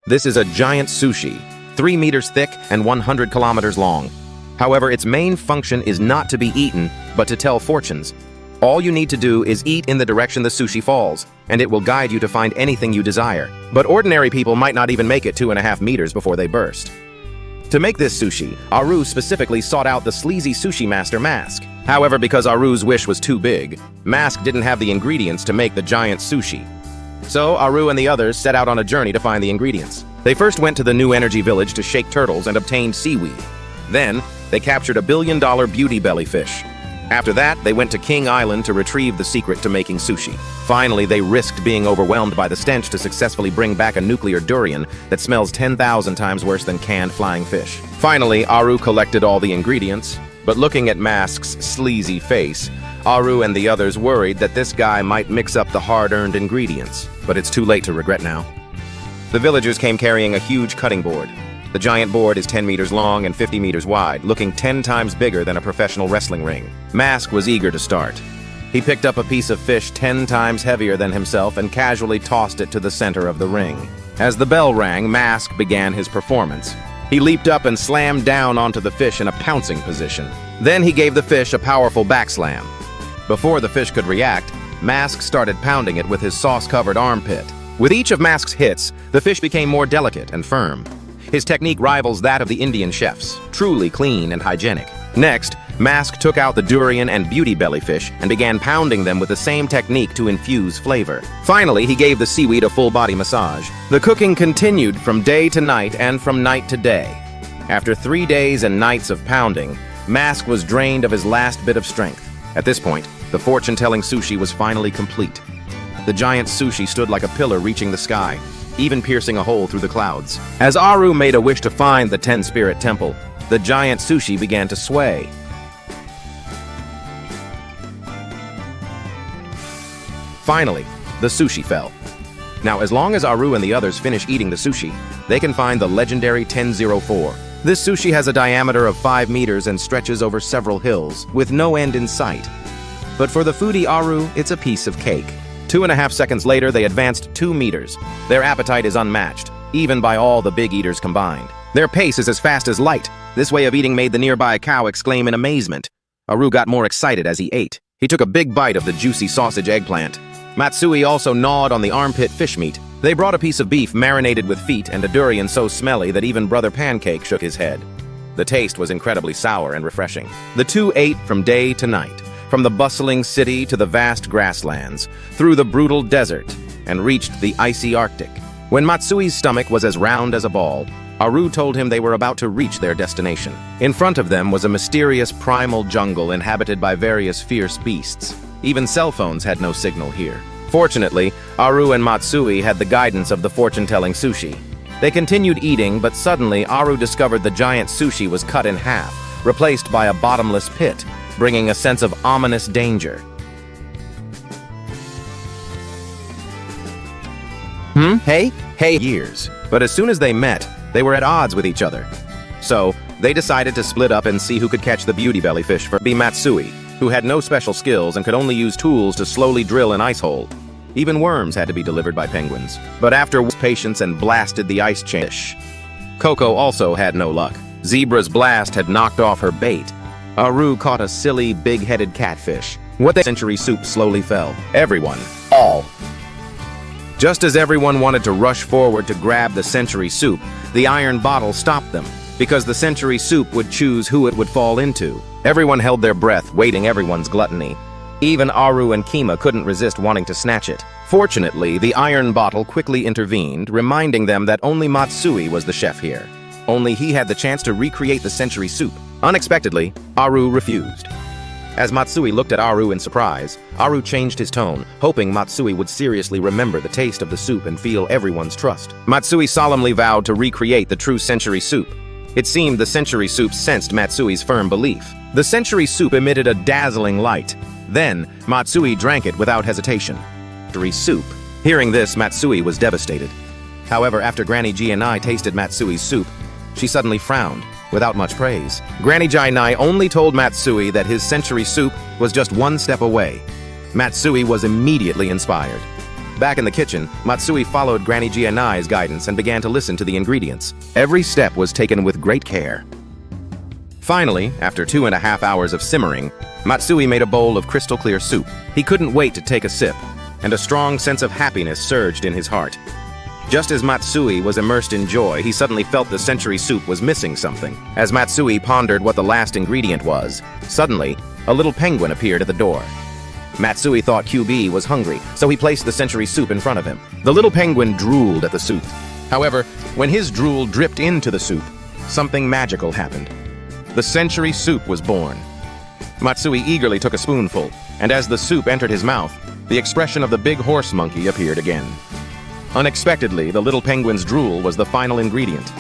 This is a giant sushi, 3 meters thick and 100 kilometers long. However, its main function is not to be eaten, but to tell fortunes. All you need to do is eat in the direction the sushi falls, and it will guide you to find anything you desire. But ordinary people might not even make it 2.5 meters before they burst. To make this sushi, Aru specifically sought out the sleazy sushi master Mask. However, because Aru's wish was too big, Mask didn't have the ingredients to make the giant sushi. So Aru and the others set out on a journey to find the ingredients. They first went to the New Energy Village to shake turtles and obtained seaweed. Then, they captured a billion-dollar beauty bellyfish. After that, they went to King Island to retrieve the secret to making sushi. Finally, they risked being overwhelmed by the stench to successfully bring back a nuclear durian that smells 10,000 times worse than canned flying fish. Finally, Aru collected all the ingredients, but looking at Mask's sleazy face, Aru and the others worried that this guy might mix up the hard-earned ingredients, but it's too late to regret now. The villagers came carrying a huge cutting board. The giant board is 10 meters long and 50 meters wide, looking 10 times bigger than a professional wrestling ring. Mask was eager to start. He picked up a piece of fish 10 times heavier than himself and casually tossed it to the center of the ring. As the bell rang, Mask began his performance. He leaped up and slammed down onto the fish in a pouncing position. Then he gave the fish a powerful backslam. Before the fish could react, Mask started pounding it with his sauce-covered armpit. With each of Mask's hits, the fish became more delicate and firm. His technique rivals that of the Indian chefs, truly clean and hygienic. Next, Mask took out the durian and beauty bellyfish and began pounding them with the same technique to infuse flavor. Finally, he gave the seaweed a full-body massage. The cooking continued from day to night and from night to day. After 3 days and nights of pounding, Mask was drained of his last bit of strength. At this point, the fortune-telling sushi was finally complete. The giant sushi stood like a pillar reaching the sky, even piercing a hole through the clouds. As Aru made a wish to find the 10-spirit temple, the giant sushi began to sway. Finally, the sushi fell. Now, as long as Aru and the others finish eating the sushi, they can find the legendary 1004. This sushi has a diameter of 5 meters and stretches over several hills, with no end in sight. But for the foodie Aru, it's a piece of cake. 2.5 seconds later, they advanced 2 meters. Their appetite is unmatched, even by all the big eaters combined. Their pace is as fast as light. This way of eating made the nearby cow exclaim in amazement. Aru got more excited as he ate. He took a big bite of the juicy sausage eggplant. Matsui also gnawed on the armpit fish meat. They brought a piece of beef marinated with feet and a durian so smelly that even Brother Pancake shook his head. The taste was incredibly sour and refreshing. The two ate from day to night, from the bustling city to the vast grasslands, through the brutal desert, and reached the icy Arctic. When Matsui's stomach was as round as a ball, Aru told him they were about to reach their destination. In front of them was a mysterious primal jungle inhabited by various fierce beasts. Even cell phones had no signal here. Fortunately, Aru and Matsui had the guidance of the fortune-telling sushi. They continued eating, but suddenly Aru discovered the giant sushi was cut in half, replaced by a bottomless pit, bringing a sense of ominous danger. Hey years. But as soon as they met, they were at odds with each other. So, they decided to split up and see who could catch the beauty bellyfish first. Be Matsui, who had no special skills and could only use tools to slowly drill an ice hole. Even worms had to be delivered by penguins. But after patience and blasted the ice chain. Coco also had no luck. Zebra's blast had knocked off her bait. Aru caught a silly, big-headed catfish. Century soup slowly fell. Everyone. All. Just as everyone wanted to rush forward to grab the century soup, the iron bottle stopped them, because the century soup would choose who it would fall into. Everyone held their breath, waiting everyone's gluttony. Even Aru and Kima couldn't resist wanting to snatch it. Fortunately, the iron bottle quickly intervened, reminding them that only Matsui was the chef here. Only he had the chance to recreate the century soup. Unexpectedly, Aru refused. As Matsui looked at Aru in surprise, Aru changed his tone, hoping Matsui would seriously remember the taste of the soup and feel everyone's trust. Matsui solemnly vowed to recreate the true century soup. It seemed the century soup sensed Matsui's firm belief. The century soup emitted a dazzling light. Then, Matsui drank it without hesitation. Century soup. Hearing this, Matsui was devastated. However, after Granny Gianai tasted Matsui's soup, she suddenly frowned, without much praise. Granny Gianai only told Matsui that his century soup was just one step away. Matsui was immediately inspired. Back in the kitchen, Matsui followed Granny Gianai's guidance and began to listen to the ingredients. Every step was taken with great care. Finally, after 2.5 hours of simmering, Matsui made a bowl of crystal-clear soup. He couldn't wait to take a sip, and a strong sense of happiness surged in his heart. Just as Matsui was immersed in joy, he suddenly felt the century soup was missing something. As Matsui pondered what the last ingredient was, suddenly, a little penguin appeared at the door. Matsui thought QB was hungry, so he placed the century soup in front of him. The little penguin drooled at the soup. However, when his drool dripped into the soup, something magical happened. The century soup was born. Matsui eagerly took a spoonful, and as the soup entered his mouth, the expression of the big horse monkey appeared again. Unexpectedly, the little penguin's drool was the final ingredient.